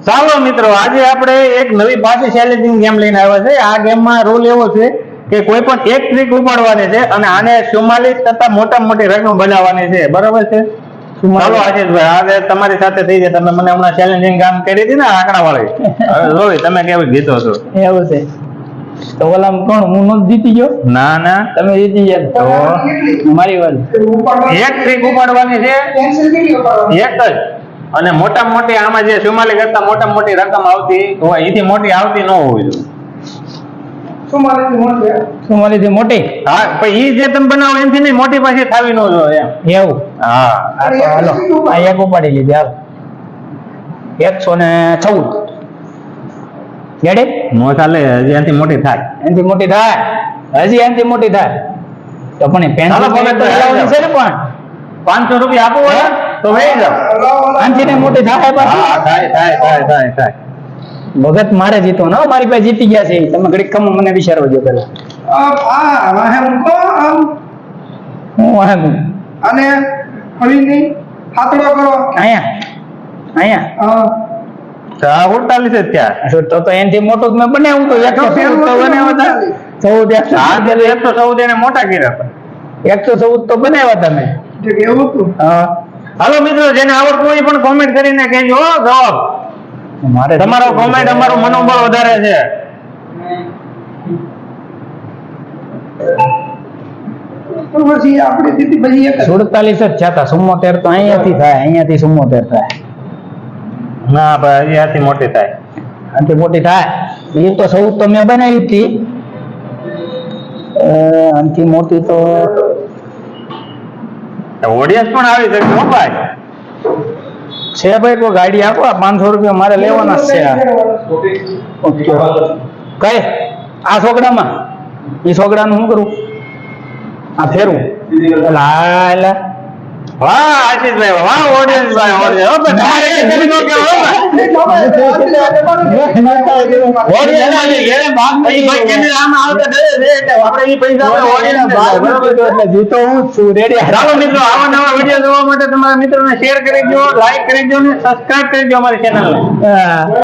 ચાલો મિત્રો, આજે આપણે એક નવી પાછી ચેલેન્જિંગ ગેમ લઈને આવ્યા છે. આ ગેમમાં રૂલ એવો છે કે કોઈ પણ એક ટ્રીક ઉપાડવાની છે અને આને 44 કરતા મોટા મોટી રકમ બનાવવાની છે. બરાબર છે? ચાલો આશીષભાઈ, આજે તમારી સાથે થઈ જાય. તમે મને હમણાં ચેલેન્જિંગ કામ કરી હતી ને આંકડા વાળી, જોઈ તમે કેવી જીતો છો. એવું છે તો ઓલા કોણ, હું નથી જીતી ગયો? ના ના, તમે જીતી ગયા તો મારી વાત. એક ટ્રીક ઉપાડવાની છે, એક જ. અને મોટામાં મોટી આમાં જે 44 કરતા મોટામાં મોટી રકમ આવતી હોય એથી મોટી આવતી ન હોવી જોઈએ. 44 થી મોટી? હા, પણ ઈ જે તમે બનાવો એનાથી નહીં, મોટી પાછી થાવી ન જોઈએ એમ. એવું? હા, આ તો હાલો આ એક ઉપાડી લીધી. હાલ 114. રેડી? નો ચાલે, હજી એનાથી મોટી થાય. એનાથી મોટી થાય? હજી એનાથી મોટી થાય તો પણ ચાલો, પેન્સિલ ભગત તો લાવવાની છે ને. પણ 500 રૂપિયા આપો હોય તો વહી જાવ. આનાથી ને મોટી થાય પાછી? હા, થાય થાય થાય થાય થાય. ભગત મારે જીતો ને, મારી પાસે જીતી ગયા છે. તમે ઘડીક કમ મને વિચારવા દો પેલા. હું વાહે અને હળીની હાથડો કરો અહીંયા હા, 48 જ થયા. તો એનાથી મોટું મેં બનાવ્યું તો 114 તો બનાવ્યા હતા. 114 એને મોટા કર્યા હતા. 114 તો બનાવ્યા તમે. એવું હતું. હા, હાલો મિત્રો, જેને આવડતું હોય એ પણ કોમેન્ટ કરીને કહેજો હો જવાબ. મારે તમારો કોમેન્ટ અમારું મનોબળ વધારે છે. પછી આપણે જીતી પછી એક 47 જ થયા. 74 તો અહીંયાથી થાય, અહીંયાથી 74 થાય. ના ભાઈ, આથી મોટી થાય. આનાથી મોટી થાય એ તો 14 તો મેં બનાવી હતી. આનાથી મોટી તો ઓડિયન્સ પણ આવી શકે હો ભાઈ. છે ભાઈ. કોઈ ગાડી આપો, 500 રૂપિયા મારે લેવાના જ છે. ઓકે, કઈ આ છોકરામાં એ છોકરાનું શું કરું? આ ફેરવું? એટલે વાહ આશીષભાઈ, વાહ ઓડિયન્સ ભાઈ, ઓડિયન્સ. હો ભાઈ, તમારે કઈ કરી નો કે હો ભાઈ. ઓડિયન્સ આવી ઘરે ભાગ પડી ભાઈ, કેને આમ આવતા ડરે છે એટલે આપણે ઈ પૈસા આપણે ઓડિયન્સ ભાગ બરોબર. એટલે જીતો હું જ છું. રેડી? ચાલો મિત્રો, આવા નવા વિડીયો જોવા માટે તમારા મિત્રોને શેર કરી દો, લાઈક કરી દો ને સબસ્ક્રાઇબ કરી દો અમારી ચેનલને.